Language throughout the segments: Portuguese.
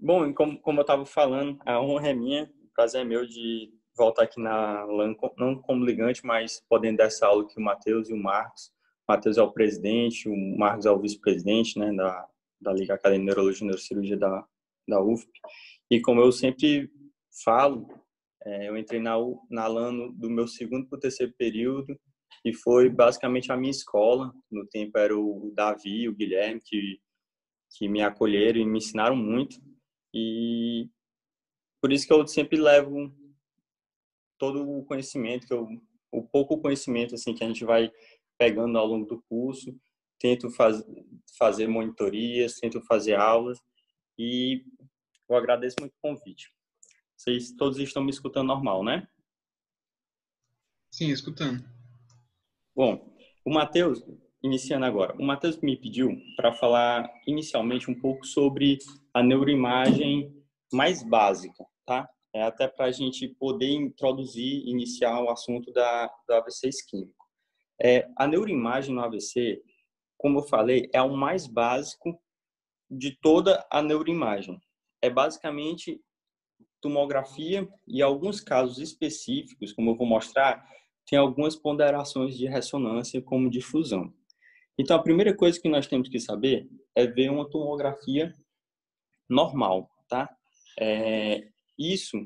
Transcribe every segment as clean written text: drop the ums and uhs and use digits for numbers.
Bom, como eu estava falando, a honra é minha, o prazer é meu de voltar aqui na LAN, não como ligante, mas podendo dar essa aula aqui o Matheus e o Marcos. O Matheus é o presidente, o Marcos é o vice-presidente, né, da Liga Acadêmica de Neurologia e Neurocirurgia da UFP. E como eu sempre falo, eu entrei na LAN do meu segundo para o terceiro período e foi basicamente a minha escola. No tempo era o Davi, o Guilherme, que me acolheram e me ensinaram muito. E por isso que eu sempre levo todo o conhecimento o pouco conhecimento assim que a gente vai pegando ao longo do curso, tento fazer monitorias, tento fazer aulas e eu agradeço muito o convite. Vocês todos estão me escutando normal, né? Sim, escutando. Bom, o Matheus, iniciando agora, o Matheus me pediu para falar inicialmente um pouco sobre a neuroimagem mais básica, tá? Até para a gente poder introduzir, iniciar o assunto do AVC isquêmico. A neuroimagem no AVC, como eu falei, é o mais básico de toda a neuroimagem. É basicamente tomografia e alguns casos específicos, como eu vou mostrar, tem algumas ponderações de ressonância como difusão. Então, a primeira coisa que nós temos que saber é ver uma tomografia normal, tá? Isso,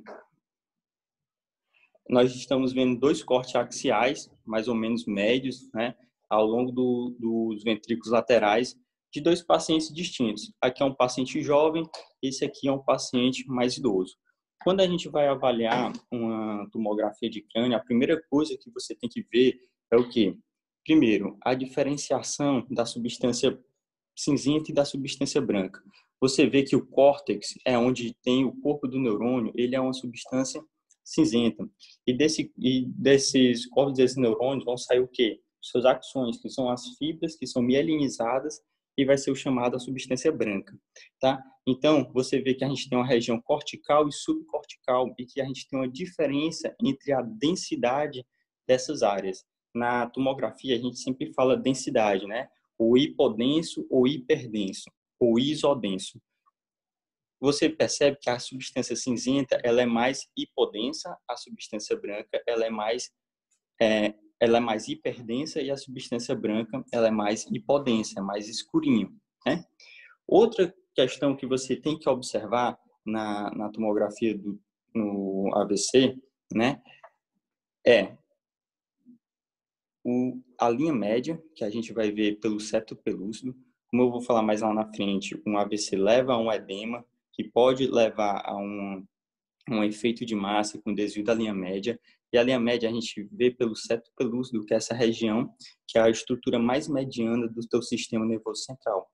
nós estamos vendo dois cortes axiais, mais ou menos médios, né? Ao longo dos ventrículos laterais de dois pacientes distintos. Aqui é um paciente jovem, esse aqui é um paciente mais idoso. Quando a gente vai avaliar uma tomografia de crânio, a primeira coisa que você tem que ver é o quê? Primeiro, a diferenciação da substância cinzenta e da substância branca. Você vê que o córtex é onde tem o corpo do neurônio, ele é uma substância cinzenta. E desses corpos desses neurônios vão sair o quê? Suas axônios, que são as fibras que são mielinizadas e vai ser o chamado a substância branca, tá? Então, você vê que a gente tem uma região cortical e subcortical e que a gente tem uma diferença entre a densidade dessas áreas. Na tomografia, a gente sempre fala densidade, né? O hipodenso ou hiperdenso, ou isodenso. Você percebe que a substância cinzenta ela é mais hipodensa, a substância branca ela é mais hiperdensa e a substância branca ela é mais hipodensa, é mais escurinho, né? Outra questão que você tem que observar na tomografia no AVC, né, é a linha média, que a gente vai ver pelo septo pelúcido. Como eu vou falar mais lá na frente, um AVC leva a um edema, que pode levar a um efeito de massa com desvio da linha média. E a linha média a gente vê pelo septo pelúcido, que é essa região, que é a estrutura mais mediana do teu sistema nervoso central,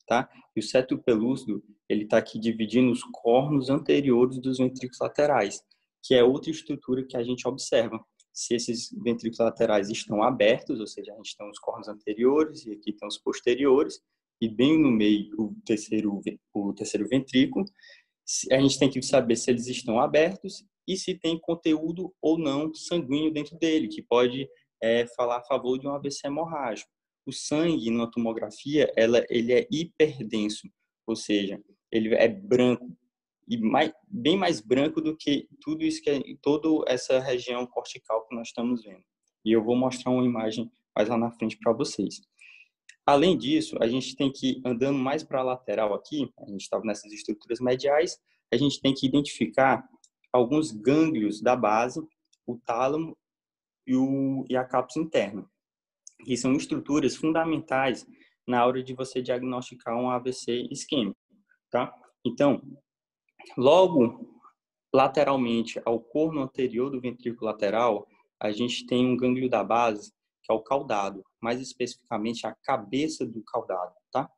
tá? E o septo pelúcido, ele está aqui dividindo os cornos anteriores dos ventrículos laterais, que é outra estrutura que a gente observa. Se esses ventrículos laterais estão abertos, ou seja, a gente tem os cornos anteriores e aqui tem os posteriores, e bem no meio o terceiro ventrículo, a gente tem que saber se eles estão abertos e se tem conteúdo ou não sanguíneo dentro dele, que pode falar a favor de um AVC hemorrágico. O sangue, numa tomografia, ele é hiperdenso, ou seja, ele é branco e bem mais branco do que tudo isso toda essa região cortical que nós estamos vendo. E eu vou mostrar uma imagem mais lá na frente para vocês. Além disso, a gente tem que, andando mais para a lateral aqui, a gente estava nessas estruturas mediais, a gente tem que identificar alguns gânglios da base, o tálamo e a cápsula interna, que são estruturas fundamentais na hora de você diagnosticar um AVC isquêmico, tá? Então, logo lateralmente ao corno anterior do ventrículo lateral, a gente tem um gânglio da base, que é o caudado, mais especificamente a cabeça do caudado, tá?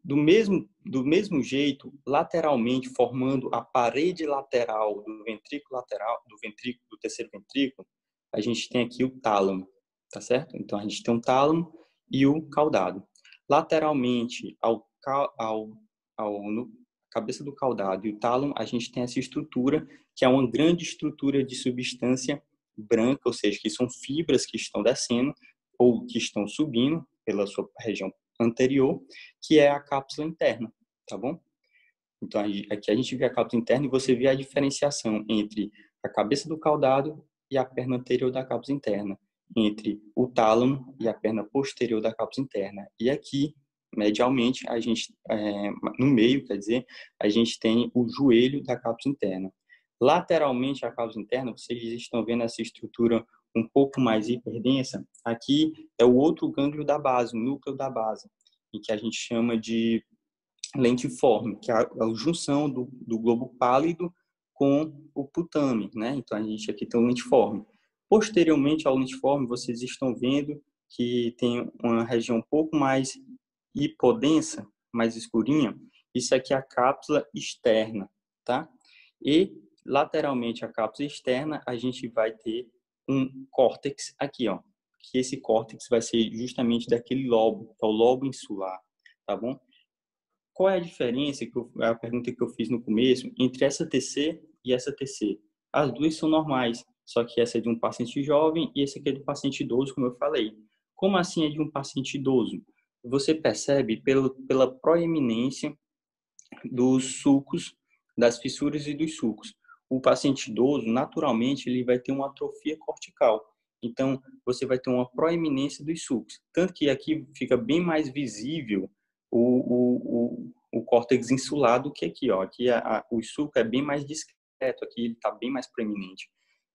Do mesmo jeito, lateralmente, formando a parede lateral do terceiro ventrículo, a gente tem aqui o tálamo, tá certo? Então, a gente tem um tálamo e o caudado. Lateralmente no cabeça do caudado e o tálamo, a gente tem essa estrutura, que é uma grande estrutura de substância branca, ou seja, que são fibras que estão descendo ou que estão subindo pela sua região anterior, que é a cápsula interna, tá bom? Então, aqui a gente vê a cápsula interna e você vê a diferenciação entre a cabeça do caudado e a perna anterior da cápsula interna, entre o tálamo e a perna posterior da cápsula interna. E aqui, medialmente, a gente, no meio, quer dizer, a gente tem o joelho da cápsula interna. Lateralmente à cápsula interna, vocês estão vendo essa estrutura um pouco mais hiperdensa. Aqui é o outro gânglio da base, o núcleo da base, em que a gente chama de lentiforme, que é a junção do globo pálido com o putame, né? Então, a gente aqui tem o lentiforme. Posteriormente ao lentiforme, vocês estão vendo que tem uma região um pouco mais hipodensa, mais escurinha. Isso aqui é a cápsula externa, tá? E lateralmente à cápsula externa, a gente vai ter um córtex aqui, ó. Que esse córtex vai ser justamente daquele lobo, que é o lobo insular, tá bom? Qual é a diferença, a pergunta que eu fiz no começo, entre essa TC e essa TC? As duas são normais, só que essa é de um paciente jovem e esse aqui é de um paciente idoso, como eu falei. Como assim é de um paciente idoso? Você percebe pela proeminência dos sulcos, das fissuras e dos sulcos. O paciente idoso, naturalmente, ele vai ter uma atrofia cortical. Então, você vai ter uma proeminência dos sulcos. Tanto que aqui fica bem mais visível o córtex insular do que aqui. Ó. Aqui o sulco é bem mais discreto, aqui ele está bem mais proeminente.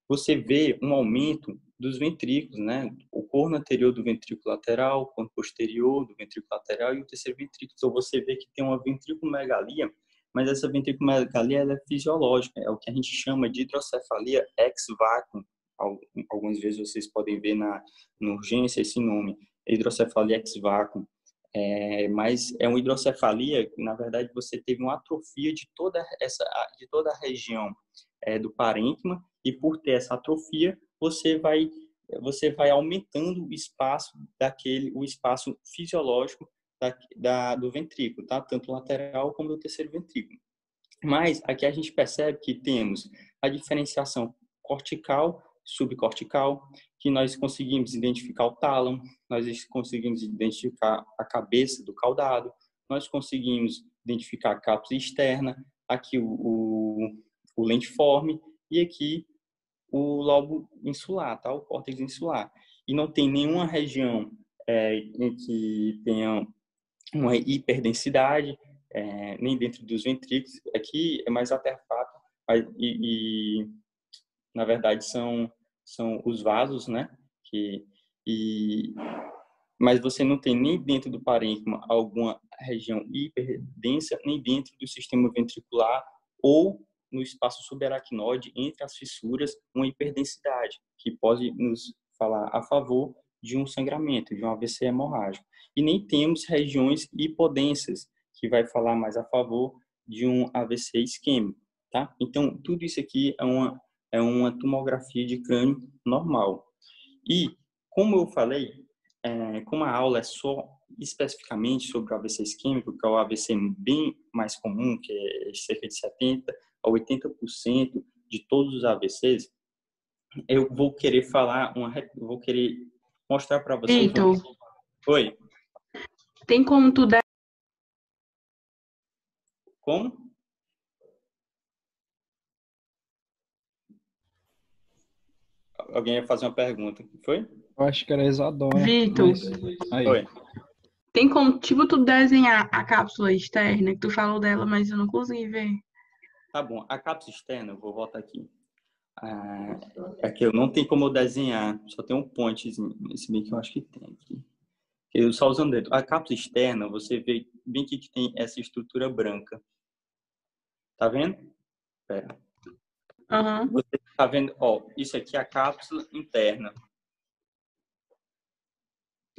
Você vê um aumento dos ventrículos, né? O corno anterior do ventrículo lateral, o corno posterior do ventrículo lateral e o terceiro ventrículo. Então, você vê que tem uma ventriculomegalia, mas essa ventriculomegalia ela é fisiológica, é o que a gente chama de hidrocefalia ex vacuum. Algumas vezes vocês podem ver na urgência esse nome, hidrocefalia ex vacuum. Mas é uma hidrocefalia, na verdade, você teve uma atrofia de toda a região do parênquima, e por ter essa atrofia, você vai aumentando o espaço fisiológico do ventrículo, tá? Tanto lateral como do terceiro ventrículo. Mas aqui a gente percebe que temos a diferenciação cortical, subcortical, que nós conseguimos identificar o tálamo, nós conseguimos identificar a cabeça do caudado, nós conseguimos identificar a cápsula externa, aqui o lentiforme e aqui o lobo insular, tá? O córtex insular. E não tem nenhuma região em que tenha uma hiperdensidade, nem dentro dos ventrículos. Aqui é mais aterfato na verdade, são os vasos, né? Mas você não tem nem dentro do parênquima alguma região hiperdensa, nem dentro do sistema ventricular ou no espaço subaracnoide, entre as fissuras, uma hiperdensidade, que pode nos falar a favor de um sangramento, de um AVC hemorrágico. E nem temos regiões hipodensas, que vai falar mais a favor de um AVC isquêmico, tá? Então, tudo isso aqui é uma tomografia de crânio normal. E, como eu falei, como a aula é só especificamente sobre o AVC isquêmico, que é o AVC bem mais comum, que é cerca de 70% a 80% de todos os AVCs, eu vou querer mostrar para vocês. Vitor, Oi. tem como tu dar... Como? Alguém ia fazer uma pergunta, foi? Eu acho que era Isadora. Vitor, Aí. Oi. tem como, tipo, tu desenhar a cápsula externa, que tu falou dela, mas eu não consegui ver. Tá bom. A cápsula externa, eu vou voltar aqui. Aqui eu não tem como eu desenhar, só tem um pontezinho, esse bem que eu acho que tem aqui. Eu só usando o dedo. A cápsula externa, você vê bem que tem essa estrutura branca. Tá vendo? Pera. Uhum. Você tá vendo? Ó, isso aqui é a cápsula interna.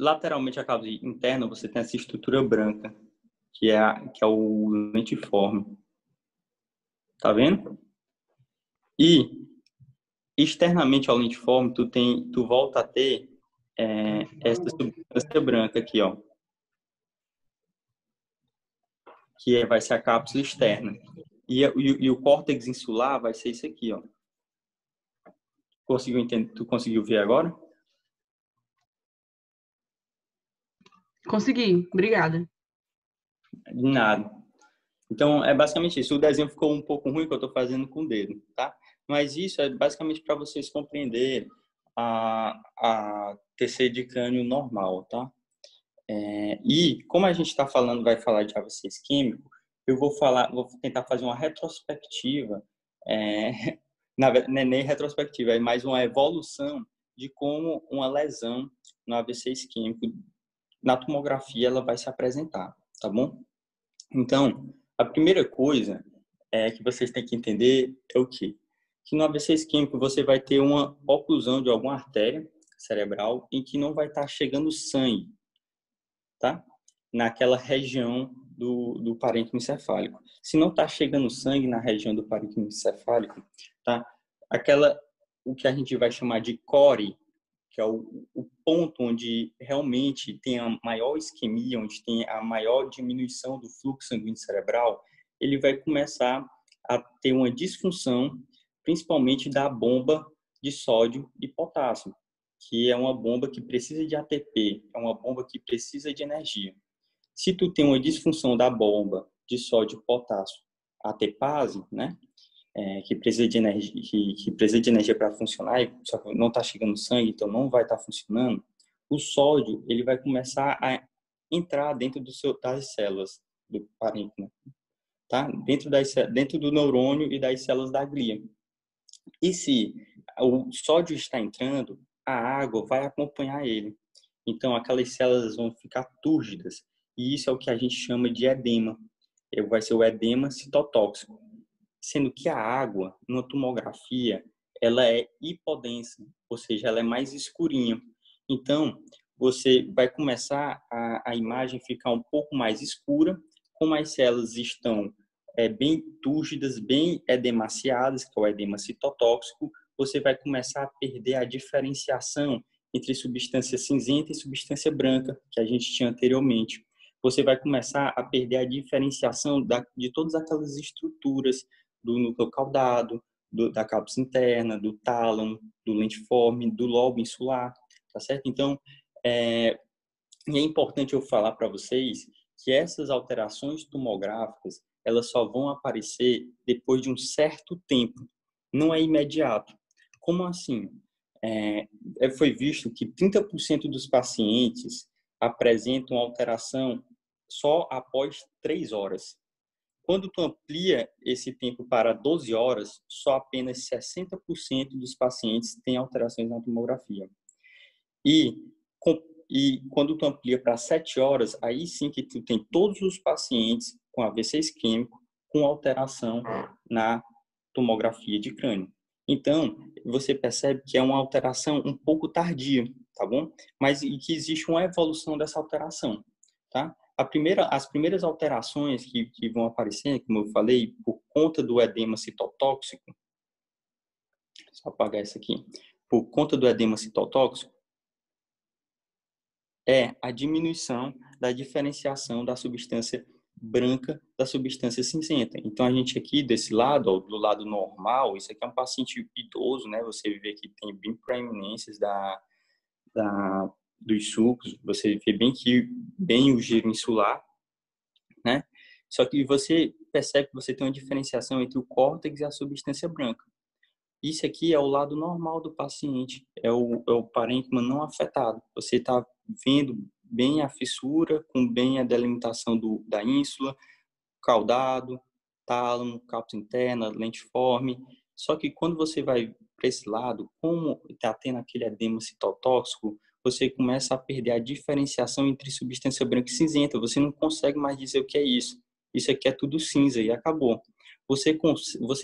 Lateralmente a cápsula interna, você tem essa estrutura branca, que é o lentiforme. Tá vendo? E externamente ao lentiforme, tu volta a ter essa substância branca aqui, ó, que vai ser a cápsula externa. E o córtex insular vai ser isso aqui, ó. Conseguiu entender? Tu conseguiu ver agora? Consegui, obrigada. De nada. Então, é basicamente isso. O desenho ficou um pouco ruim que eu estou fazendo com o dedo, tá? Mas isso é basicamente para vocês compreenderem a TC de crânio normal, tá? E como a gente está falando, vai falar de AVC isquêmico, vou tentar fazer uma retrospectiva, não é nem retrospectiva, é mais uma evolução de como uma lesão no AVC isquêmico na tomografia ela vai se apresentar, tá bom? Então, a primeira coisa que vocês têm que entender é o quê? Que no AVC isquêmico você vai ter uma oclusão de alguma artéria cerebral em que não vai estar chegando sangue, tá? Naquela região do parênquima encefálico. Se não está chegando sangue na região do parênquima encefálico, tá? O que a gente vai chamar de core, que é o ponto onde realmente tem a maior isquemia, onde tem a maior diminuição do fluxo sanguíneo cerebral, ele vai começar a ter uma disfunção, principalmente da bomba de sódio e potássio, que é uma bomba que precisa de ATP, é uma bomba que precisa de energia. Se tu tem uma disfunção da bomba de sódio e potássio, ATPase, né? Que precisa de energia, que precisa de energia para funcionar, só que não está chegando sangue, então não vai estar funcionando. O sódio ele vai começar a entrar dentro das células do parênquima, tá? Dentro do neurônio e das células da glia. E se o sódio está entrando, a água vai acompanhar ele. Então aquelas células vão ficar túrgidas e isso é o que a gente chama de edema. Vai ser o edema citotóxico. Sendo que a água, numa tomografia, ela é hipodensa, ou seja, ela é mais escurinha. Então, você vai começar a imagem ficar um pouco mais escura, como as células estão bem túrgidas, bem edemaciadas, que é o edema citotóxico, você vai começar a perder a diferenciação entre substância cinzenta e substância branca, que a gente tinha anteriormente. Você vai começar a perder a diferenciação de todas aquelas estruturas do núcleo caudado, da cápsula interna, do tálamo, do lentiforme, do lobo insular, tá certo? Então, é importante eu falar para vocês que essas alterações tomográficas, elas só vão aparecer depois de um certo tempo, não é imediato. Como assim? Foi visto que 30% dos pacientes apresentam alteração só após 3 horas. Quando tu amplia esse tempo para 12 horas, só apenas 60% dos pacientes têm alterações na tomografia. E quando tu amplia para 7 horas, aí sim que tu tem todos os pacientes com AVC isquêmico com alteração na tomografia de crânio. Então, você percebe que é uma alteração um pouco tardia, tá bom? Mas e que existe uma evolução dessa alteração, tá? As primeiras alterações que vão aparecer, como eu falei, por conta do edema citotóxico, só apagar isso aqui, por conta do edema citotóxico, é a diminuição da diferenciação da substância branca da substância cinzenta. Então, a gente aqui, desse lado, ó, do lado normal, isso aqui é um paciente idoso, né? Você vê que tem bem proeminências dos sulcos, você vê bem o giro insular, né? Só que você percebe que você tem uma diferenciação entre o córtex e a substância branca. Isso aqui é o lado normal do paciente, é o parênquima não afetado. Você está vendo bem a fissura, com bem a delimitação da ínsula, caudado, tálamo, cápsula interna, lentiforme. Só que quando você vai para esse lado, como está tendo aquele edema citotóxico, você começa a perder a diferenciação entre substância branca e cinzenta. Você não consegue mais dizer o que é isso. Isso aqui é tudo cinza e acabou. Você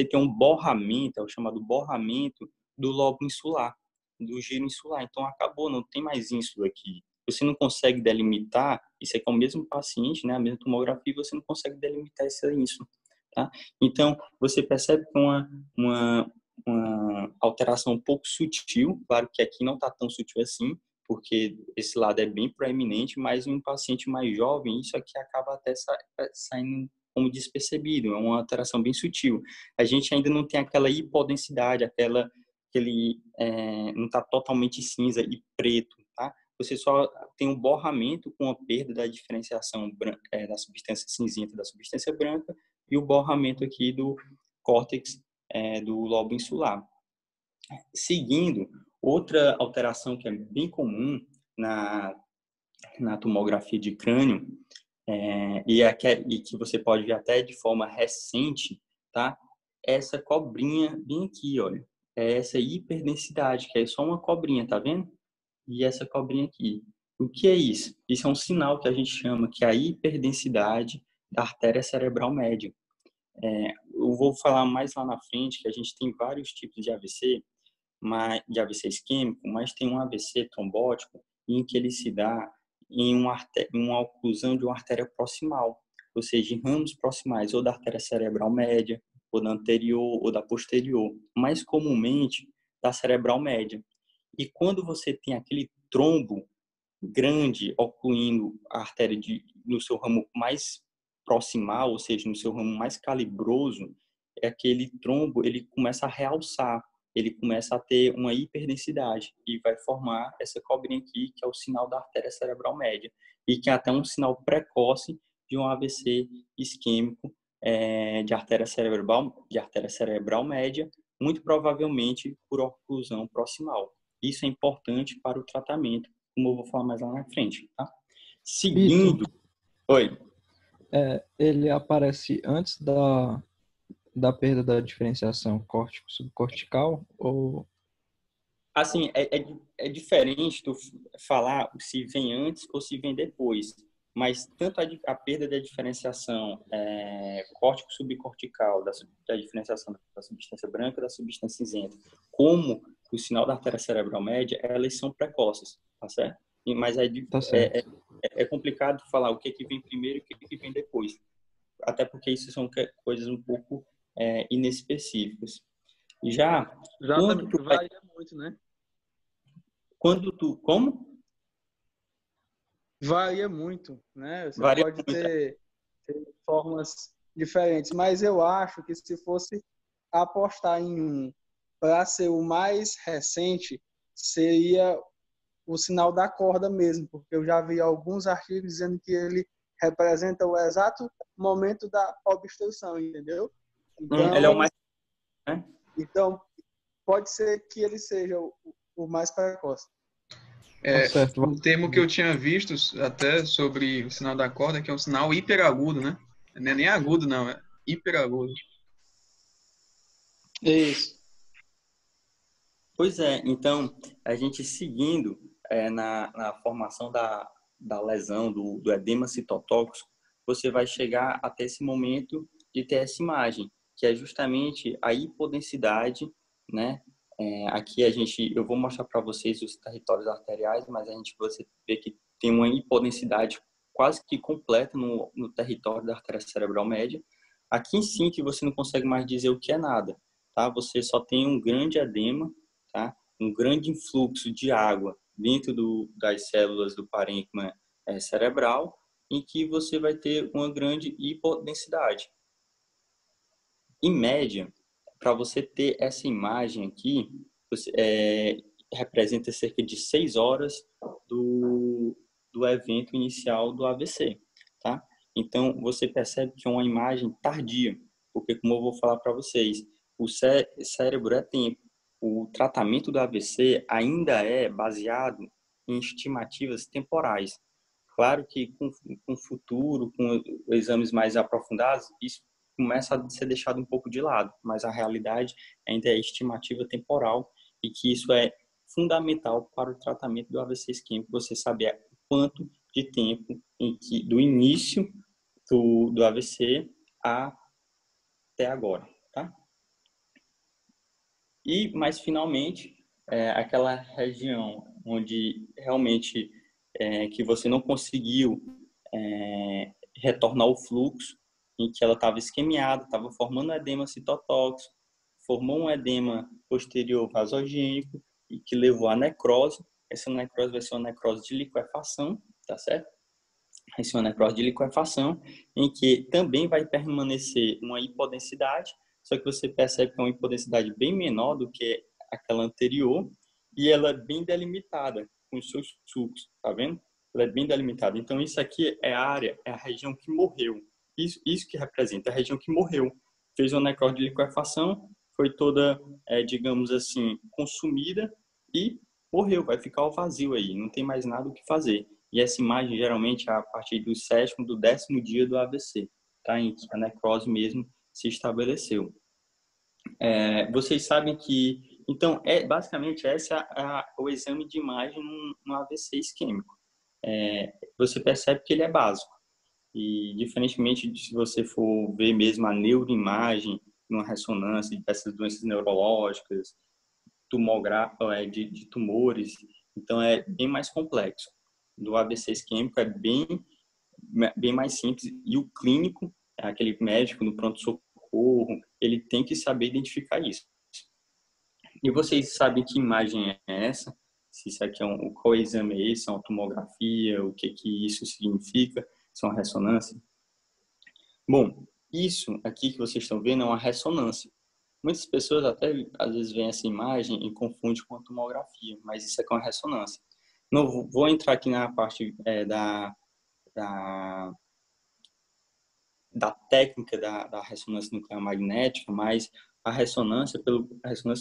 tem um borramento, é o chamado borramento do lobo insular, do giro insular. Então, acabou, não tem mais ínsula aqui. Você não consegue delimitar, isso aqui é o mesmo paciente, né, a mesma tomografia, você não consegue delimitar essa ínsula, tá? Então, você percebe que uma alteração um pouco sutil, claro que aqui não está tão sutil assim, porque esse lado é bem proeminente, mas em um paciente mais jovem, isso aqui acaba até saindo como despercebido, é uma alteração bem sutil. A gente ainda não tem aquela hipodensidade, não está totalmente cinza e preto, tá? Você só tem um borramento com a perda da diferenciação da substância cinzenta da substância branca e o borramento aqui do córtex do lobo insular. Seguindo, outra alteração que é bem comum na tomografia de crânio, e que você pode ver até de forma recente, tá? Essa cobrinha bem aqui, olha. É essa hiperdensidade, que é só uma cobrinha, tá vendo? E essa cobrinha aqui. O que é isso? Isso é um sinal que a gente chama que é a hiperdensidade da artéria cerebral média. Eu vou falar mais lá na frente que a gente tem vários tipos de AVC, de AVC isquêmico, mas tem um AVC trombótico em que ele se dá em uma oclusão de uma artéria proximal, ou seja, em ramos proximais, ou da artéria cerebral média, ou da anterior, ou da posterior, mais comumente da cerebral média. E quando você tem aquele trombo grande ocluindo a artéria no seu ramo mais proximal, ou seja, no seu ramo mais calibroso, aquele trombo ele começa a realçar, ele começa a ter uma hiperdensidade e vai formar essa cobrinha aqui, que é o sinal da artéria cerebral média, e que é até um sinal precoce de um AVC isquêmico de artéria cerebral média, muito provavelmente por oclusão proximal. Isso é importante para o tratamento, como eu vou falar mais lá na frente, tá? Vitor, Seguindo... Oi. ele aparece antes da perda da diferenciação córtico-subcortical ou... Assim, é diferente tu falar se vem antes ou se vem depois, mas tanto a perda da diferenciação córtico-subcortical, da diferenciação da substância branca da substância cinzenta, como o sinal da artéria cerebral média, elas são precoces, tá certo? Mas Tá certo. é complicado falar o que vem primeiro e o que vem depois, até porque isso são coisas um pouco inespecíficas. Já quando tu vai... Varia muito, né? Como? Varia muito, né? Você Varia pode muito. ter formas diferentes, mas eu acho que se fosse apostar em um para ser o mais recente, seria o sinal da corda mesmo, porque eu já vi alguns artigos dizendo que ele representa o exato momento da obstrução, entendeu? Ele é o mais... né? Então pode ser que ele seja o mais precoce. Tá certo. Um termo que eu tinha visto até sobre o sinal da corda, que é um sinal hiperagudo, né? Não é nem agudo, não, é hiperagudo. Isso. Pois é, então, a gente seguindo na formação da lesão, do edema citotóxico, você vai chegar até esse momento de ter essa imagem, que é justamente a hipodensidade, né? Aqui eu vou mostrar para vocês os territórios arteriais, mas você vê que tem uma hipodensidade quase que completa no território da artéria cerebral média. Aqui sim que você não consegue mais dizer o que é nada, tá? Você só tem um grande edema, tá? Um grande influxo de água dentro das células do parênquima cerebral, em que você vai ter uma grande hipodensidade. Em média, para você ter essa imagem aqui, representa cerca de 6 horas do evento inicial do AVC, tá? Então, você percebe que é uma imagem tardia, porque, como eu vou falar para vocês, o cérebro é tempo. O tratamento do AVC ainda é baseado em estimativas temporais. Claro que com o futuro, com exames mais aprofundados, isso começa a ser deixado um pouco de lado, mas a realidade ainda é estimativa temporal e que isso é fundamental para o tratamento do AVC isquêmico, você saber quanto de tempo do início do AVC até agora, tá? Mas finalmente, aquela região onde realmente que você não conseguiu retornar o fluxo, em que ela estava esquemiada, estava formando edema citotóxico, formou um edema posterior vasogênico e que levou à necrose. Essa necrose vai ser uma necrose de liquefação, tá certo? Vai ser uma necrose de liquefação, em que também vai permanecer uma hipodensidade, só que você percebe que é uma hipodensidade bem menor do que aquela anterior, e ela é bem delimitada com os seus sulcos, tá vendo? Ela é bem delimitada. Então, isso aqui é a região que morreu, Isso que representa a região que morreu. Fez uma necrose de liquefação, foi toda, digamos assim, consumida e morreu, vai ficar o vazio aí, não tem mais nada o que fazer. E essa imagem geralmente é a partir do 7º, do 10º dia do AVC, tá? Em que a necrose mesmo se estabeleceu. Vocês sabem que, então, basicamente esse é o exame de imagem no AVC isquêmico. Você percebe que ele é básico. E, diferentemente de se você for ver mesmo a neuroimagem, numa ressonância dessas doenças neurológicas, de tumores, então é bem mais complexo. Do AVC isquêmico é bem mais simples, e o clínico, aquele médico no pronto-socorro, ele tem que saber identificar isso. E vocês sabem que imagem é essa? Se isso aqui qual exame é esse? É uma tomografia? O que isso significa? Se é uma ressonância? Bom, isso aqui que vocês estão vendo é uma ressonância. Muitas pessoas até às vezes veem essa imagem e confundem com a tomografia, mas isso aqui é uma ressonância. Não vou entrar aqui na parte da técnica da ressonância nuclear magnética, mas a ressonância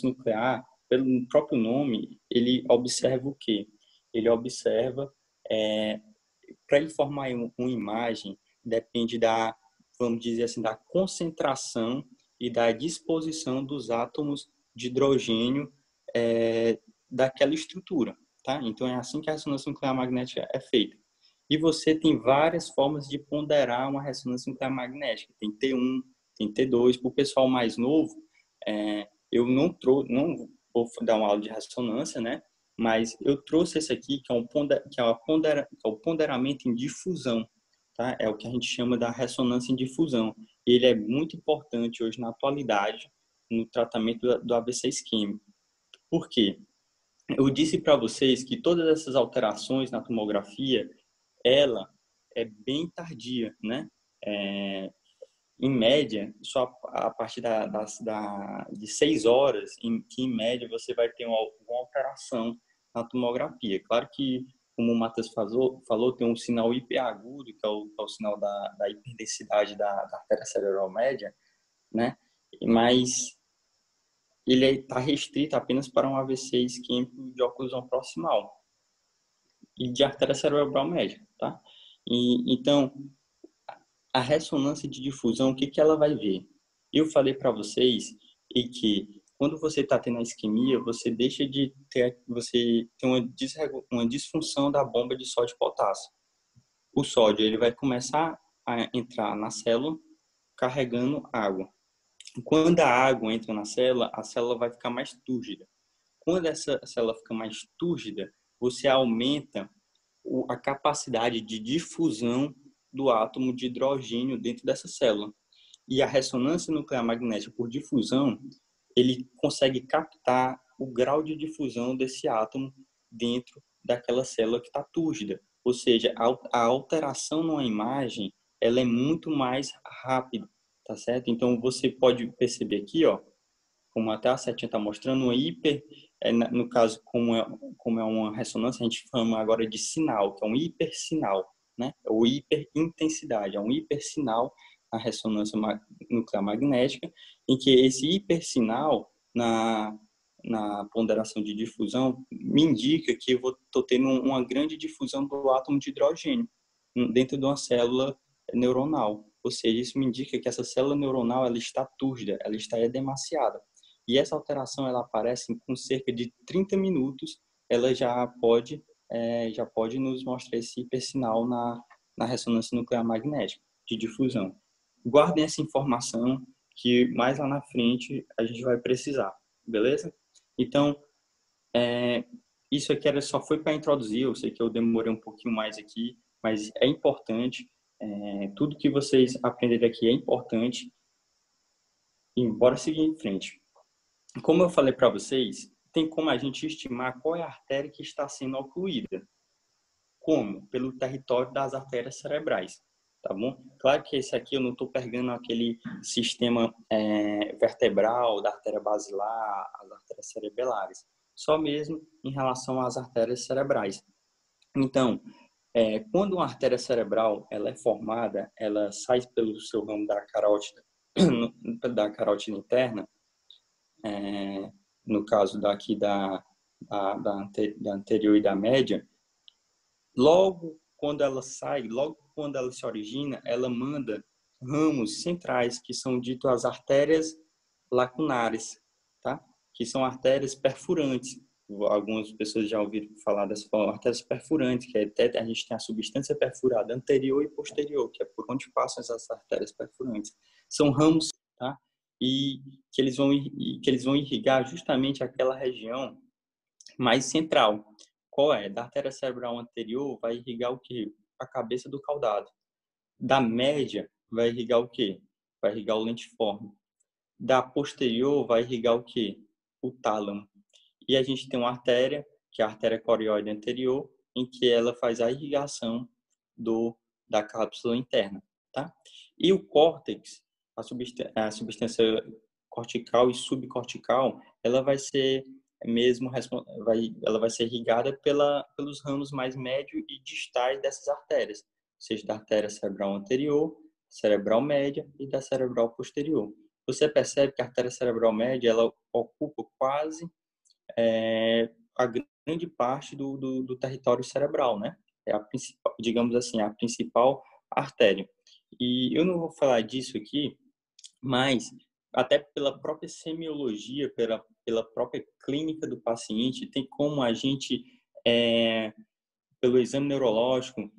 nuclear, pelo próprio nome, ele observa o quê? Ele observa, para ele formar uma imagem, depende vamos dizer assim, da concentração e da disposição dos átomos de hidrogênio daquela estrutura, tá? Então é assim que a ressonância nuclear magnética é feita. E você tem várias formas de ponderar uma ressonância nuclear magnética. Tem T1, tem T2. Para o pessoal mais novo, eu não vou dar uma aula de ressonância, né? Mas eu trouxe esse aqui, que é o ponderamento em difusão, tá? É o que a gente chama da ressonância em difusão. Ele é muito importante hoje na atualidade no tratamento do AVC isquêmico. Por quê? Eu disse para vocês que todas essas alterações na tomografia, ela é bem tardia, né? Em média, só a partir de 6 horas, que em média você vai ter alguma alteração na tomografia. Claro que, como o Matheus falou, tem um sinal hiperagudo, que é o sinal da hiperdensidade da artéria cerebral média, né? Mas ele está restrito apenas para um AVC isquêmico de oclusão proximal e de artéria cerebral média, tá? Então, a ressonância de difusão, o que ela vai ver? Eu falei para vocês que quando você está tendo a isquemia, você deixa de ter, você tem uma disfunção da bomba de sódio e potássio. O sódio ele vai começar a entrar na célula carregando água. Quando a água entra na célula, a célula vai ficar mais túrgida. Quando essa célula fica mais túrgida, você aumenta a capacidade de difusão do átomo de hidrogênio dentro dessa célula. E a ressonância nuclear magnética por difusão, ele consegue captar o grau de difusão desse átomo dentro daquela célula que está túrgida. Ou seja, a alteração numa imagem, ela é muito mais rápida, tá certo? Então, você pode perceber aqui, ó, como até a setinha está mostrando, no caso, como é uma ressonância, a gente chama agora de sinal, que é um hipersinal, né? Ou hiperintensidade, é um hipersinal na ressonância nuclear magnética, em que esse hipersinal, na ponderação de difusão, me indica que eu estou tendo uma grande difusão do átomo de hidrogênio dentro de uma célula neuronal. Ou seja, isso me indica que essa célula neuronal ela está túrgida, ela está edemaciada. E essa alteração ela aparece com cerca de 30 minutos, ela já pode nos mostrar esse hipersinal na ressonância nuclear magnética de difusão. Guardem essa informação que mais lá na frente a gente vai precisar, beleza? Então, isso aqui só foi para introduzir, eu sei que eu demorei um pouquinho mais aqui, mas é importante, tudo que vocês aprenderem aqui é importante, e bora seguir em frente. Como eu falei para vocês, tem como a gente estimar qual é a artéria que está sendo ocluída. Como? Pelo território das artérias cerebrais, tá bom? Claro que esse aqui eu não estou pegando aquele sistema vertebral da artéria basilar, as artérias cerebelares, só mesmo em relação às artérias cerebrais. Então, Quando uma artéria cerebral ela é formada, ela sai pelo seu ramo da carótida, da carótida interna, no caso daqui da anterior e da média, logo quando ela sai, logo quando ela se origina, ela manda ramos centrais, que são ditos as artérias lacunares, tá? Que são artérias perfurantes. Algumas pessoas já ouviram falar dessa forma, artérias perfurantes, que até a gente tem a substância perfurada anterior e posterior, que é por onde passam essas artérias perfurantes. São ramos, tá? E que eles vão irrigar justamente aquela região mais central. Qual é? Da artéria cerebral anterior vai irrigar o quê? A cabeça do caudado. Da média vai irrigar o quê? Vai irrigar o lentiforme. Da posterior vai irrigar o quê? O tálamo. E a gente tem uma artéria, que é a artéria corióide anterior, em que ela faz a irrigação da cápsula interna, tá? E o córtex, a substância cortical e subcortical, ela vai ser ela vai ser irrigada pelos ramos mais médio e distais dessas artérias, ou seja, da artéria cerebral anterior, cerebral média e da cerebral posterior. Você percebe que a artéria cerebral média ela ocupa quase a grande parte do território cerebral, né? É a principal, digamos assim, a principal artéria. E eu não vou falar disso aqui, mas até pela própria semiologia, pela própria clínica do paciente, tem como a gente, pelo exame neurológico,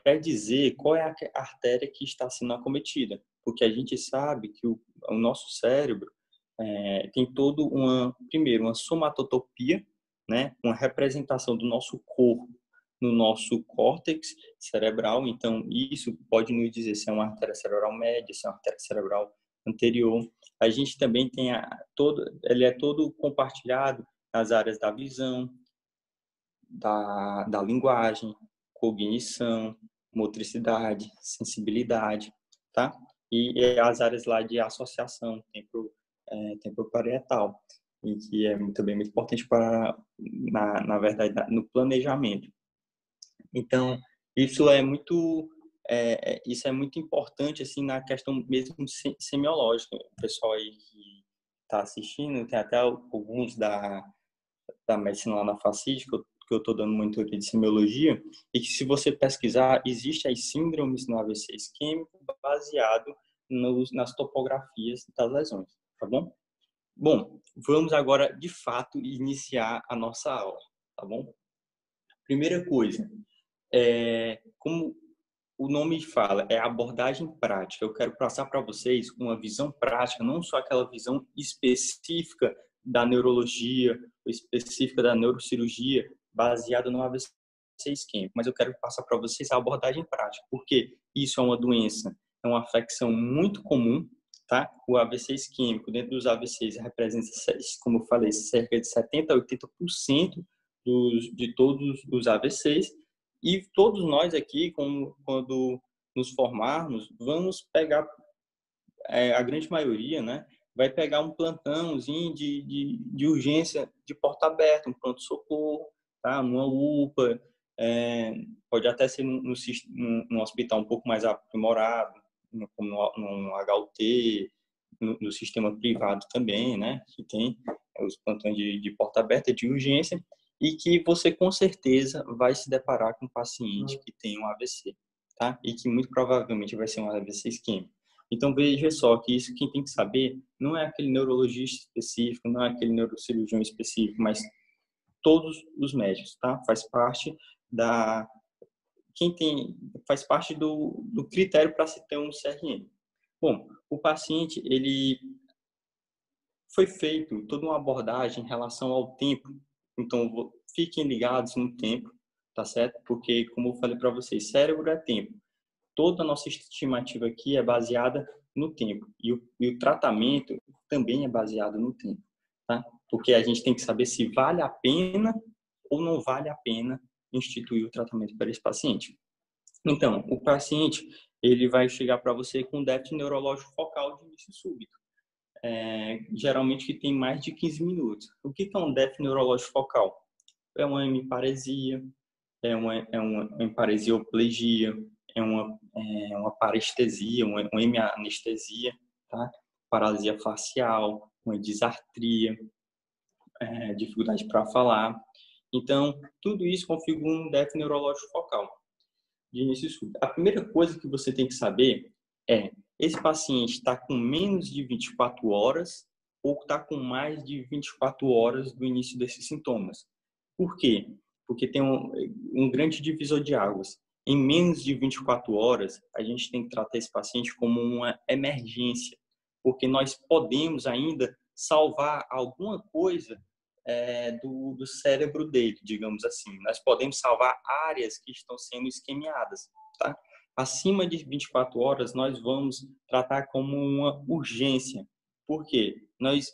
predizer qual é a artéria que está sendo acometida. Porque a gente sabe que o nosso cérebro tem todo primeiro, uma somatotopia, né? Uma representação do nosso corpo no nosso córtex cerebral. Então, isso pode nos dizer se é uma artéria cerebral média, se é uma artéria cerebral anterior. A gente também tem ele é todo compartilhado nas áreas da visão, da linguagem, cognição, motricidade, sensibilidade, tá? E as áreas lá de associação, temporoparietal, e que é também muito importante na verdade, no planejamento. Então, isso é muito importante assim na questão mesmo semiológica. O pessoal aí que está assistindo, tem até alguns da medicina lá na Facid, que eu estou dando monitoria de semiologia, e que se você pesquisar, existe as síndromes no AVC isquêmico baseado nas topografias das lesões, tá bom? Bom, vamos agora, de fato, iniciar a nossa aula, tá bom? Primeira coisa, como o nome fala, é abordagem prática. Eu quero passar para vocês uma visão prática, não só aquela visão específica da neurologia, específica da neurocirurgia, baseada no AVC isquêmico, mas eu quero passar para vocês a abordagem prática, porque isso é uma doença, é uma afecção muito comum, tá? O AVC isquêmico, dentro dos AVCs, representa, como eu falei, cerca de 70% a 80% de todos os AVCs, e todos nós aqui, quando nos formarmos, vamos pegar, a grande maioria, né? Vai pegar um plantãozinho de urgência de porta aberta, um pronto-socorro, tá? Numa UPA, pode até ser num hospital um pouco mais aprimorado, como no HUT, no sistema privado também, né? Que tem os plantões de porta aberta, de urgência, e que você com certeza vai se deparar com um paciente que tem um AVC, tá? E que muito provavelmente vai ser um AVC isquêmico. Então veja só que isso quem tem que saber não é aquele neurologista específico, não é aquele neurocirurgião específico, mas todos os médicos, tá? Faz parte faz parte do critério para se ter um CRM. Bom, o paciente, ele foi feito toda uma abordagem em relação ao tempo. Então, fiquem ligados no tempo, tá certo? Porque, como eu falei para vocês, cérebro é tempo. Toda a nossa estimativa aqui é baseada no tempo. E o tratamento também é baseado no tempo, tá? Porque a gente tem que saber se vale a pena ou não vale a pena instituir o tratamento para esse paciente. Então, o paciente, ele vai chegar para você com déficit neurológico focal de início súbito. Geralmente que tem mais de 15 minutos. O que é um déficit neurológico focal? É uma hemiparesia, é uma paresioplegia, é uma parestesia, uma hemianestesia, tá? Paralisia facial, uma disartria, dificuldade para falar. Então, tudo isso configura um déficit neurológico focal de início súbito. A primeira coisa que você tem que saber é: esse paciente está com menos de 24 horas ou está com mais de 24 horas do início desses sintomas. Por quê? Porque tem um grande divisor de águas. Em menos de 24 horas, a gente tem que tratar esse paciente como uma emergência, porque nós podemos ainda salvar alguma coisa do cérebro dele, digamos assim. Nós podemos salvar áreas que estão sendo isquemiadas, tá? Acima de 24 horas, nós vamos tratar como uma urgência. Por quê? Nós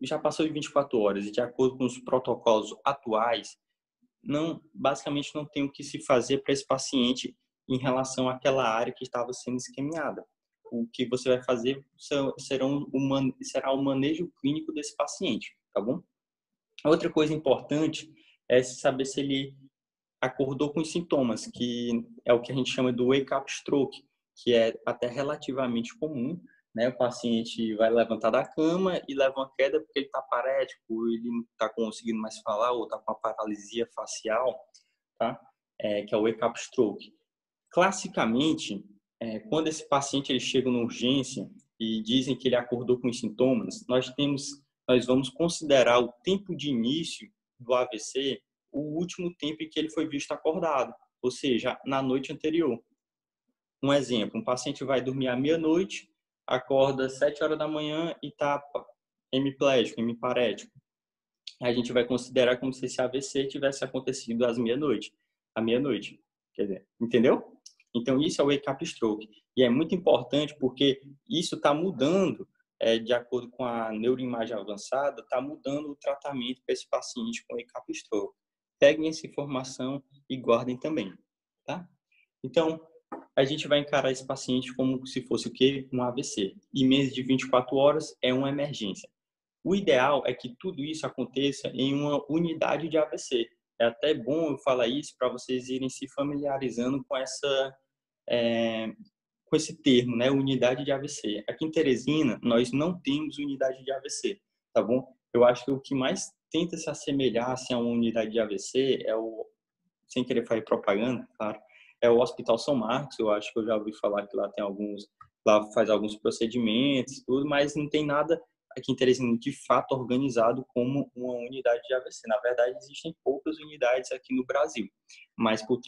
já passou de 24 horas e, de acordo com os protocolos atuais, basicamente não tem o que se fazer para esse paciente em relação àquela área que estava sendo isquemiada. O que você vai fazer será o manejo clínico desse paciente, tá bom? Outra coisa importante é saber se ele acordou com os sintomas, que é o que a gente chama do wake-up stroke, que é até relativamente comum, né? O paciente vai levantar da cama e leva uma queda porque ele está parético, ele não está conseguindo mais falar ou está com uma paralisia facial, tá? Que é o wake-up stroke. Classicamente, quando esse paciente ele chega na urgência e dizem que ele acordou com os sintomas, nós vamos considerar o tempo de início do AVC o último tempo em que ele foi visto acordado, ou seja, na noite anterior. Um exemplo: um paciente vai dormir à meia-noite, acorda às 7 horas da manhã e está hemiplégico, hemiparético. A gente vai considerar como se esse AVC tivesse acontecido à meia-noite. Quer dizer, entendeu? Então, isso é o wake-up stroke. E é muito importante porque isso está mudando, de acordo com a neuroimagem avançada, está mudando o tratamento para esse paciente com wake-up stroke. Peguem essa informação e guardem também, tá? Então, a gente vai encarar esse paciente como se fosse o quê? Um AVC. E menos de 24 horas é uma emergência. O ideal é que tudo isso aconteça em uma unidade de AVC. É até bom eu falar isso para vocês irem se familiarizando com esse termo, né? Unidade de AVC. Aqui em Teresina, nós não temos unidade de AVC, tá bom? Eu acho que o que mais tenta se assemelhar assim, a uma unidade de AVC sem querer fazer propaganda, claro, é o Hospital São Marcos. Eu acho que eu já ouvi falar que lá faz alguns procedimentos, tudo, mas não tem nada aqui em Teresina de fato organizado como uma unidade de AVC. Na verdade, existem poucas unidades aqui no Brasil, mas para o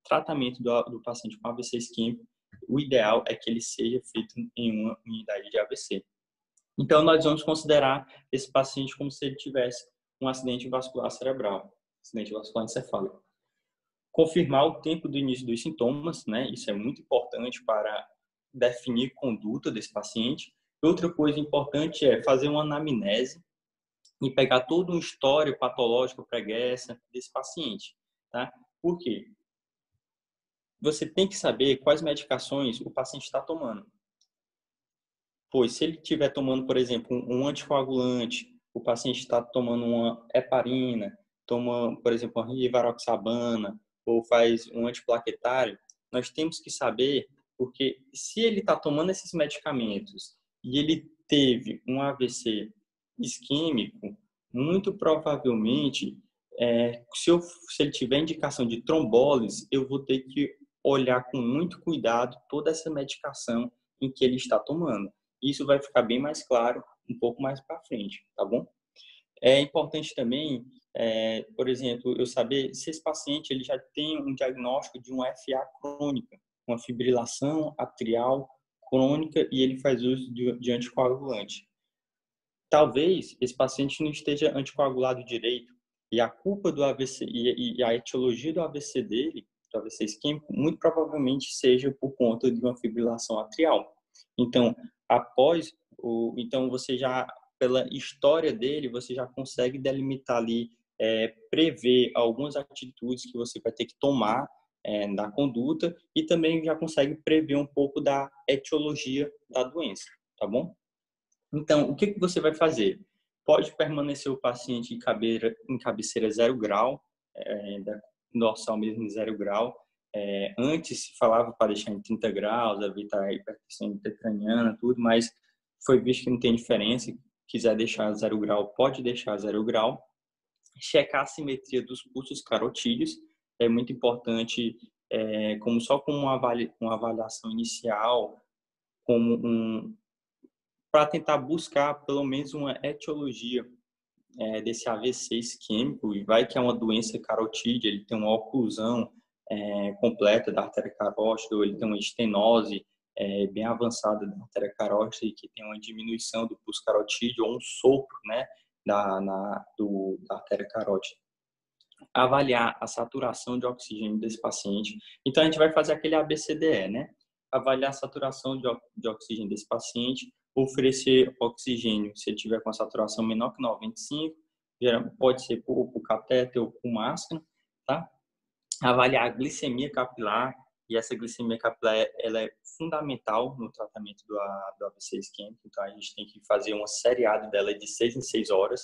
tratamento do paciente com AVC isquêmico, o ideal é que ele seja feito em uma unidade de AVC. Então, nós vamos considerar esse paciente como se ele tivesse um acidente vascular cerebral, acidente vascular encefálico. Confirmar o tempo do início dos sintomas, né? Isso é muito importante para definir conduta desse paciente. Outra coisa importante é fazer uma anamnese e pegar todo um histórico patológico pregressa desse paciente, tá? Por quê? Você tem que saber quais medicações o paciente está tomando. Pois se ele estiver tomando, por exemplo, um anticoagulante, o paciente está tomando uma heparina, toma, por exemplo, uma rivaroxabana, ou faz um antiplaquetário, nós temos que saber, porque se ele está tomando esses medicamentos e ele teve um AVC isquêmico, muito provavelmente, se ele tiver indicação de trombólise, eu vou ter que olhar com muito cuidado toda essa medicação em que ele está tomando. Isso vai ficar bem mais claro um pouco mais para frente, tá bom? É importante também, por exemplo, eu saber se esse paciente ele já tem um diagnóstico de uma FA crônica, uma fibrilação atrial crônica, e ele faz uso de anticoagulante. Talvez esse paciente não esteja anticoagulado direito, e a culpa do AVC e a etiologia do AVC dele, do AVC isquêmico, muito provavelmente seja por conta de uma fibrilação atrial. Então, então você já, pela história dele, você já consegue delimitar ali, prever algumas atitudes que você vai ter que tomar na conduta, e também já consegue prever um pouco da etiologia da doença, tá bom? Então, o que você vai fazer? Pode permanecer o paciente em cabeceira 0 grau, dorsal mesmo em 0 grau. Antes se falava para deixar em 30 graus, evitar a hipertensão intracraniana, tudo, mas foi visto que não tem diferença. Quiser deixar 0 grau, pode deixar 0 grau. Checar a simetria dos pulsos carotídeos é muito importante, como uma avaliação inicial, para tentar buscar pelo menos uma etiologia desse AVC isquêmico, e vai que é uma doença carotídea, ele tem uma oclusão completa da artéria carótida, ou ele tem uma estenose bem avançada da artéria carótida e que tem uma diminuição do pulso carotídeo ou um sopro, né, da artéria carótida. Avaliar a saturação de oxigênio desse paciente. Então, a gente vai fazer aquele ABCDE, né? Avaliar a saturação de oxigênio desse paciente, oferecer oxigênio se ele tiver com a saturação menor que 95, pode ser por catéter ou por máscara, tá? Avaliar a glicemia capilar, e essa glicemia capilar ela é fundamental no tratamento do AVC isquêmico, então a gente tem que fazer uma seriada dela de 6 em 6 horas,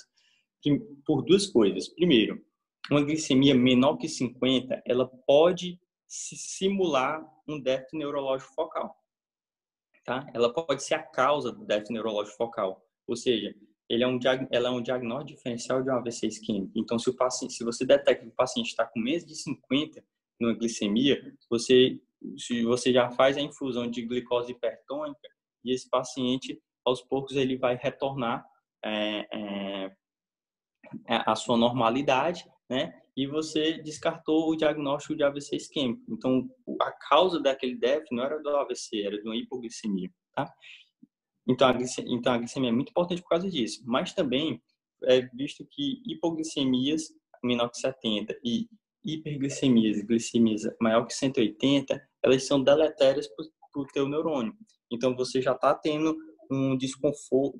por duas coisas. Primeiro, uma glicemia menor que 50, ela pode simular um déficit neurológico focal, tá? Ela pode ser a causa do déficit neurológico focal, ou seja, ela é um diagnóstico diferencial de um AVC isquêmico. Então, se você detecta que o paciente está com menos de 50 numa glicemia, se você já faz a infusão de glicose hipertônica e esse paciente, aos poucos, ele vai retornar a sua normalidade, né? E você descartou o diagnóstico de AVC isquêmico. Então, a causa daquele déficit não era do AVC, era de uma hipoglicemia, tá? Então, a glicemia é muito importante por causa disso. Mas também é visto que hipoglicemias menor que 70 e hiperglicemias, glicemias maior que 180, elas são deletérias para o teu neurônio. Então, você já está tendo um desconforto,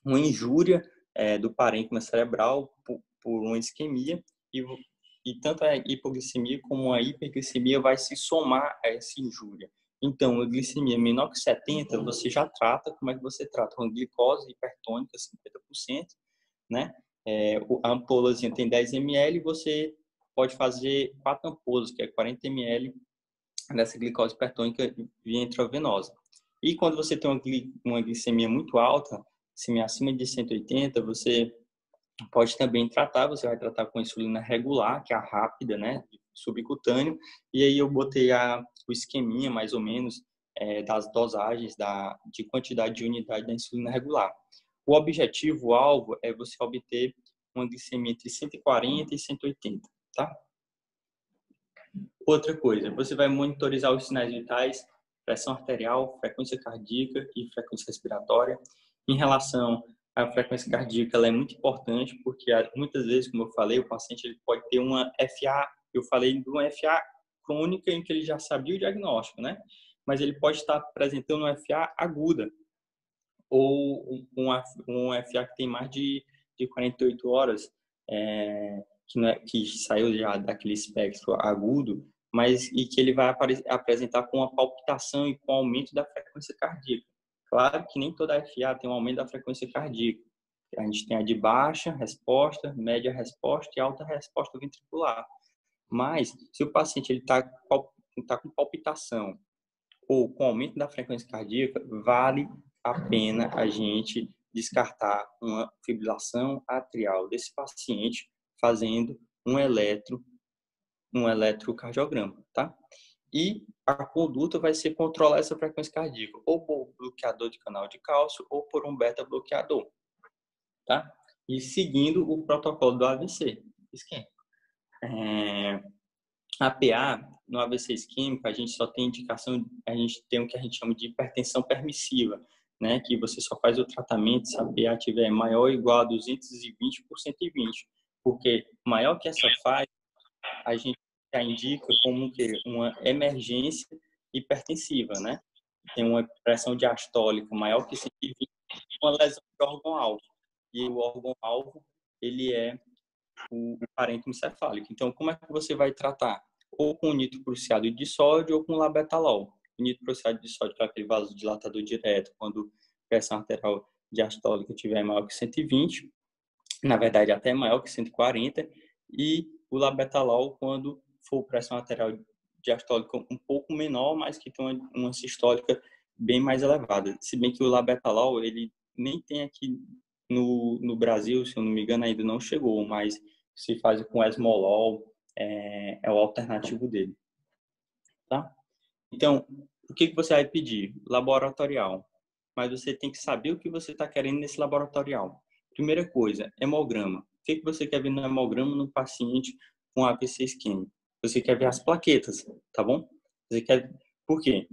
uma injúria do parênquima cerebral por uma isquemia, e tanto a hipoglicemia como a hiperglicemia vai se somar a essa injúria. Então, a glicemia menor que 70, você já trata. Como é que você trata? Com glicose hipertônica, 50%, né? A ampulazinha tem 10 ml, você pode fazer 4 ampolas, que é 40 ml dessa glicose hipertônica via intravenosa. E quando você tem uma glicemia muito alta, acima de 180, você pode também tratar, você vai tratar com insulina regular, que é a rápida, né, subcutâneo, e aí eu botei o esqueminha, mais ou menos, das dosagens, de quantidade de unidade da insulina regular. O objetivo, o alvo, é você obter uma glicemia entre 140 e 180, tá? Outra coisa, você vai monitorizar os sinais vitais, pressão arterial, frequência cardíaca e frequência respiratória. Em relação à frequência cardíaca, ela é muito importante porque muitas vezes, como eu falei, o paciente ele pode ter uma FA, eu falei de uma FA crônica em que ele já sabia o diagnóstico, né? Mas ele pode estar apresentando uma FA aguda ou um FA que tem mais de 48 horas, que saiu já daquele espectro agudo, e que ele vai apresentar com uma palpitação e com aumento da frequência cardíaca. Claro que nem toda FA tem um aumento da frequência cardíaca. A gente tem a de baixa resposta, média resposta e alta resposta ventricular. Mas, se o paciente está com palpitação ou com aumento da frequência cardíaca, vale a pena a gente descartar uma fibrilação atrial desse paciente fazendo um eletrocardiograma, tá? E a conduta vai ser controlar essa frequência cardíaca ou por bloqueador de canal de cálcio ou por um beta-bloqueador, tá? E seguindo o protocolo do AVC isquêmico. APA, no AVC isquêmico, a gente só tem indicação, a gente tem o que a gente chama de hipertensão permissiva, né? Que você só faz o tratamento se a APA tiver maior ou igual a 220 por 120, porque maior que essa faixa, a gente já indica como que uma emergência hipertensiva, né? Tem uma pressão diastólica maior que 120, uma lesão de órgão-alvo. E o órgão-alvo, ele é o parênquima cefálico. Então, como é que você vai tratar? Ou com nitroprusiato de sódio ou com labetalol. O nitroprusiato de sódio é aquele vasodilatador direto quando a pressão arterial diastólica estiver maior que 120, na verdade até maior que 140, e o labetalol quando for pressão arterial diastólica um pouco menor, mas que tem uma sistólica bem mais elevada. Se bem que o labetalol, ele nem tem aqui no Brasil, se eu não me engano, ainda não chegou, mas se faz com esmolol, é o alternativo dele, tá? Então, o que você vai pedir? Laboratorial. Mas você tem que saber o que você está querendo nesse laboratorial. Primeira coisa, hemograma. O que você quer ver no hemograma no paciente com AVC isquêmico? Você quer ver as plaquetas, tá bom? Você quer... Por quê?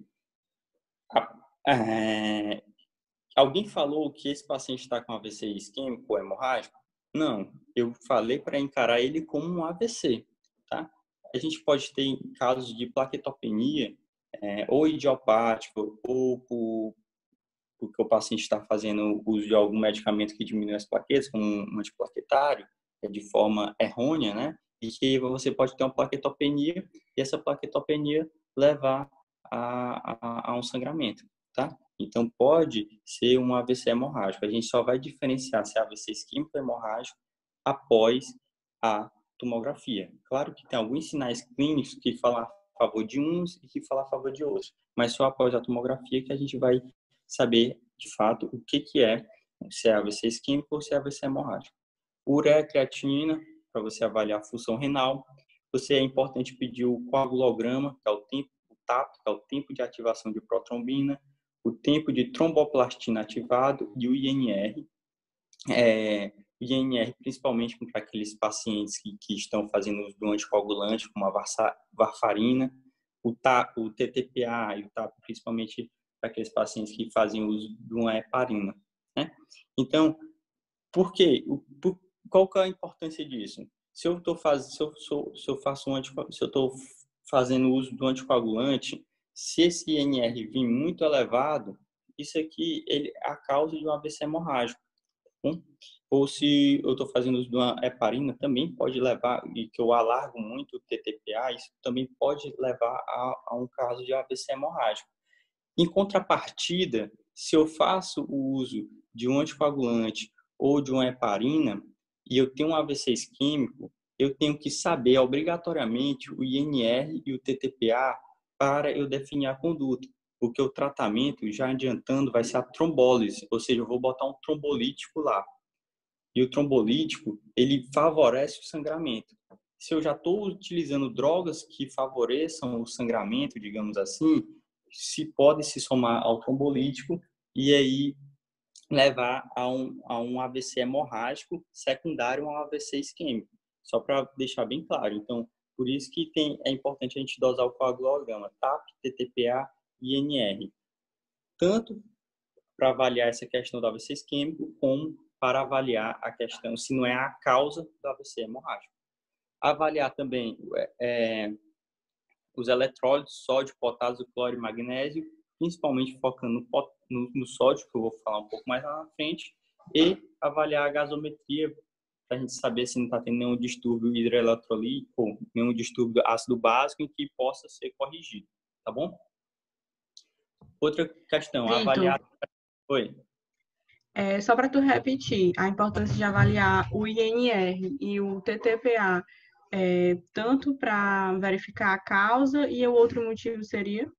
Alguém falou que esse paciente está com AVC isquêmico ou hemorrágico? Não, eu falei para encarar ele como um AVC, tá? A gente pode ter casos de plaquetopenia, ou idiopático, ou porque o paciente está fazendo uso de algum medicamento que diminui as plaquetas, como um antiplaquetário, de forma errônea, né? E que você pode ter uma plaquetopenia e essa plaquetopenia levar a um sangramento, tá? Então, pode ser um AVC hemorrágico. A gente só vai diferenciar se é AVC isquêmico ou hemorrágico após a tomografia. Claro que tem alguns sinais clínicos que falam a favor de uns e que falam a favor de outros, mas só após a tomografia que a gente vai saber, de fato, o que é, se é AVC isquêmico ou se é AVC hemorrágico. Ureia, creatinina, para você avaliar a função renal. É importante pedir o coagulograma, que é o tempo, o TAP, que é o tempo de ativação de protrombina, o tempo de tromboplastina ativado e o INR. O INR, principalmente para aqueles pacientes que estão fazendo uso do anticoagulante, como a varfarina, o TTPA e o TAP, principalmente para aqueles pacientes que fazem uso de uma heparina, né? Então, por quê? Qual que é a importância disso? Se eu estou fazendo uso do anticoagulante, se esse INR vir muito elevado, isso aqui é a causa de um AVC hemorrágico. Ou se eu estou fazendo uso de uma heparina, também pode levar, e que eu alargo muito o TTPA, isso também pode levar a um caso de AVC hemorrágico. Em contrapartida, se eu faço o uso de um anticoagulante ou de uma heparina e eu tenho um AVC isquêmico, eu tenho que saber obrigatoriamente o INR e o TTPA para eu definir a conduta, porque o tratamento, já adiantando, vai ser a trombólise, ou seja, eu vou botar um trombolítico lá. E o trombolítico, ele favorece o sangramento. Se eu já estou utilizando drogas que favoreçam o sangramento, digamos assim, pode se somar ao trombolítico e aí levar a um AVC hemorrágico secundário a um AVC isquêmico. Só para deixar bem claro. Então, por isso que é importante a gente dosar o coagulograma, TAP, TTPA e INR. Tanto para avaliar essa questão do AVC isquêmico, como para avaliar a questão se não é a causa do AVC hemorrágico. Avaliar também os eletrólitos, sódio, potássio, cloro e magnésio, principalmente focando no sódio, que eu vou falar um pouco mais lá na frente, e avaliar a gasometria, para a gente saber se não está tendo nenhum distúrbio hidroeletrolítico ou nenhum distúrbio ácido básico em que possa ser corrigido, tá bom? Outra questão, Vitor, avaliar... Oi. Só para tu repetir, a importância de avaliar o INR e o TTPA, tanto para verificar a causa e o outro motivo seria?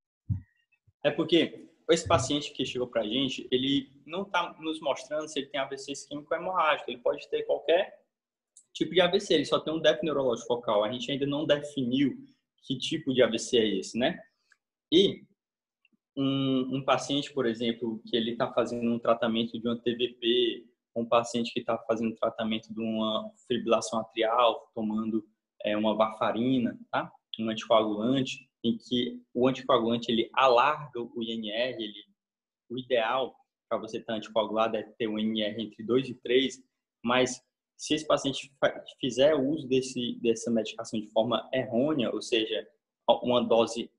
É porque esse paciente que chegou para a gente, ele não está nos mostrando se ele tem AVC isquêmico ou hemorrágico. Ele pode ter qualquer tipo de AVC, ele só tem um déficit neurológico focal. A gente ainda não definiu que tipo de AVC é esse, né? E um paciente, por exemplo, que ele está fazendo um tratamento de uma TVP, um paciente que está fazendo tratamento de uma fibrilação atrial, tomando uma varfarina, tá? Um anticoagulante, em que o anticoagulante ele alarga o INR, o ideal para você estar anticoagulado é ter um INR entre 2 e 3, mas se esse paciente fizer uso dessa medicação de forma errônea, ou seja, uma dose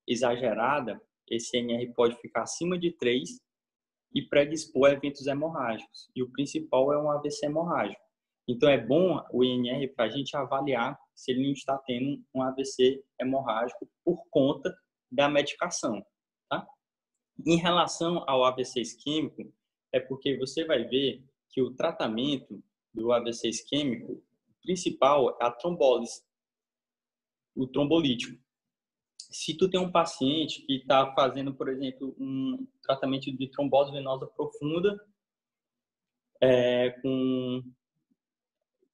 exagerada, esse INR pode ficar acima de 3 e predispor a eventos hemorrágicos. E o principal é um AVC hemorrágico. Então, é bom o INR para a gente avaliar se ele não está tendo um AVC hemorrágico por conta da medicação, tá? Em relação ao AVC isquêmico, é porque você vai ver que o tratamento do AVC isquêmico, principal é a trombólise, o trombolítico. Se tu tem um paciente que está fazendo, por exemplo, um tratamento de trombose venosa profunda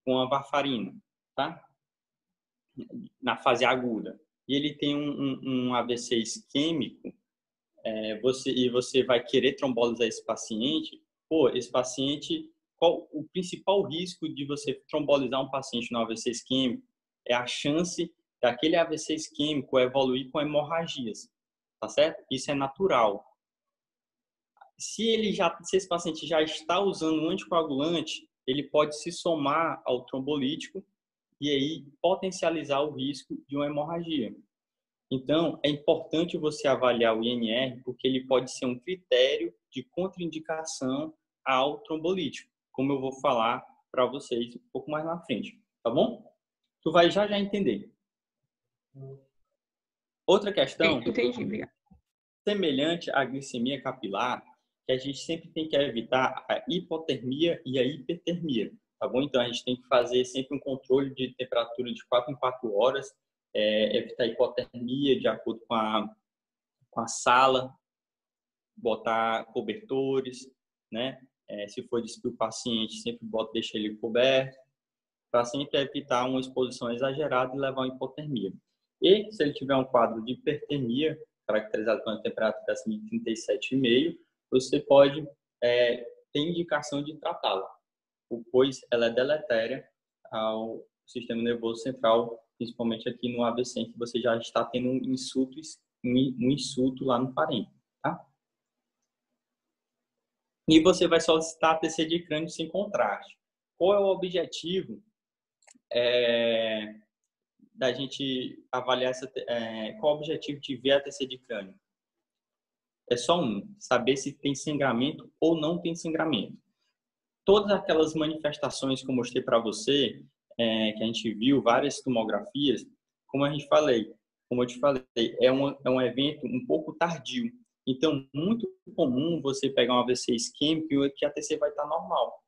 com a varfarina, tá? Na fase aguda, e ele tem um AVC isquêmico, você vai querer trombolizar esse paciente, esse paciente, qual o principal risco de você trombolizar um paciente no AVC isquêmico é a chance daquele AVC isquêmico evoluir com hemorragias, tá certo? Isso é natural. Se esse paciente já está usando um anticoagulante, ele pode se somar ao trombolítico e aí potencializar o risco de uma hemorragia. Então, é importante você avaliar o INR, porque ele pode ser um critério de contraindicação ao trombolítico, como eu vou falar para vocês um pouco mais na frente, tá bom? Tu vai já entender. Outra questão, entendi, obrigado. Semelhante à glicemia capilar, que a gente sempre tem que evitar a hipotermia e a hipertermia, tá bom? Então, a gente tem que fazer sempre um controle de temperatura de 4 em 4 horas, evitar hipotermia de acordo com a sala, botar cobertores, né? Se for despir o paciente, sempre deixa ele coberto, para sempre evitar uma exposição exagerada e levar a uma hipotermia. E se ele tiver um quadro de hipertermia, caracterizado por uma temperatura acima de 37,5, você pode ter indicação de tratá-la, pois ela é deletéria ao sistema nervoso central, principalmente aqui no AVC, em que você já está tendo um insulto lá no parênquima, tá? E você vai solicitar TC de crânio sem contraste. Qual é o objetivo da gente avaliar qual é o objetivo de ver a TC de crânio? É só saber se tem sangramento ou não tem sangramento. Todas aquelas manifestações que eu mostrei para você, que a gente viu, várias tomografias, como eu te falei, é um evento um pouco tardio. Então, muito comum você pegar um AVC isquêmico e que a TC vai estar normal.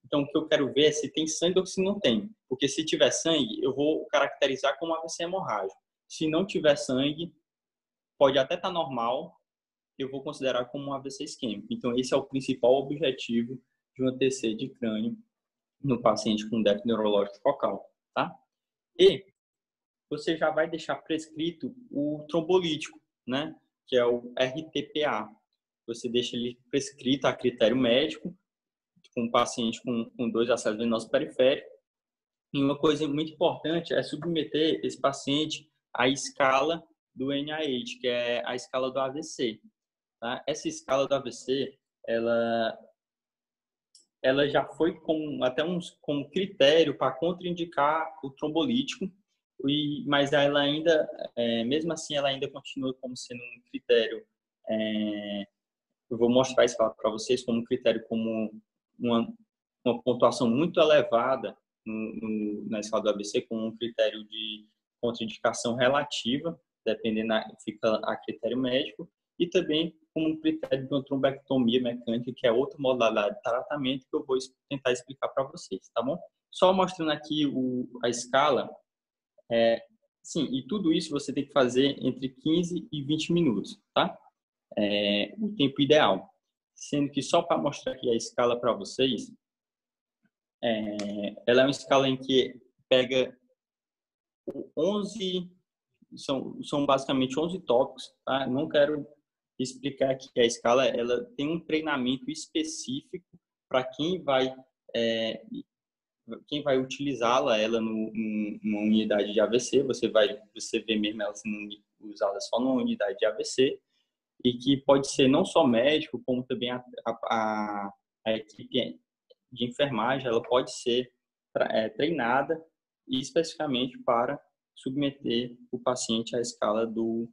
Então, o que eu quero ver é se tem sangue ou se não tem. Porque se tiver sangue, eu vou caracterizar como AVC hemorrágico. Se não tiver sangue, pode até estar normal, eu vou considerar como um AVC isquêmico. Então, esse é o principal objetivo de uma TC de crânio no paciente com déficit neurológico focal, tá? E você já vai deixar prescrito o trombolítico, né? Que é o RTPA. Você deixa ele prescrito a critério médico, com um paciente com 2 acessos venosos periféricos. E uma coisa muito importante é submeter esse paciente à escala do NIH, que é a escala do AVC. Tá? Essa escala do AVC, ela já foi como critério para contraindicar o trombolítico, mas ela ainda, mesmo assim, ela ainda continua como sendo um critério. Eu vou mostrar isso para vocês como um critério, como uma pontuação muito elevada na escala do AVC, com um critério de contraindicação relativa, dependendo, fica a critério médico, e também como um critério de uma trombectomia mecânica, que é outra modalidade de tratamento que eu vou tentar explicar para vocês, tá bom? Só mostrando aqui a escala, sim, e tudo isso você tem que fazer entre 15 e 20 minutos, tá? O tempo ideal. Sendo que só para mostrar aqui a escala para vocês, ela é uma escala em que pega 11, são basicamente 11 tópicos, tá? Não quero explicar aqui que a escala ela tem um treinamento específico para quem vai utilizá-la, ela numa unidade de AVC, você vê mesmo ela sendo usada só numa unidade de AVC, e que pode ser não só médico, como também a equipe de enfermagem, ela pode ser treinada especificamente para submeter o paciente à escala do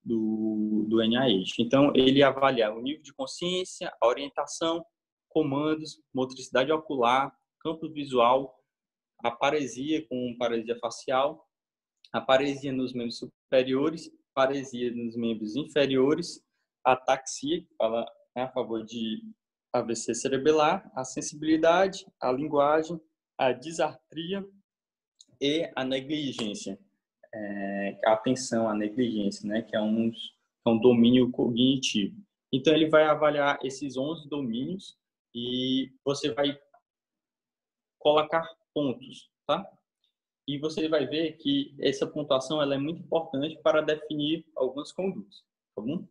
NIH. Então, ele avalia o nível de consciência, a orientação, comandos, motricidade ocular, campo visual, a paresia com paresia facial, a paresia nos membros superiores, paresia nos membros inferiores, a ataxia, que fala a favor de AVC cerebelar, a sensibilidade, a linguagem, a disartria, e a negligência, a atenção à negligência, né? Que é um domínio cognitivo. Então, ele vai avaliar esses 11 domínios e você vai colocar pontos, tá? E você vai ver que essa pontuação ela é muito importante para definir algumas condutas, tá bom?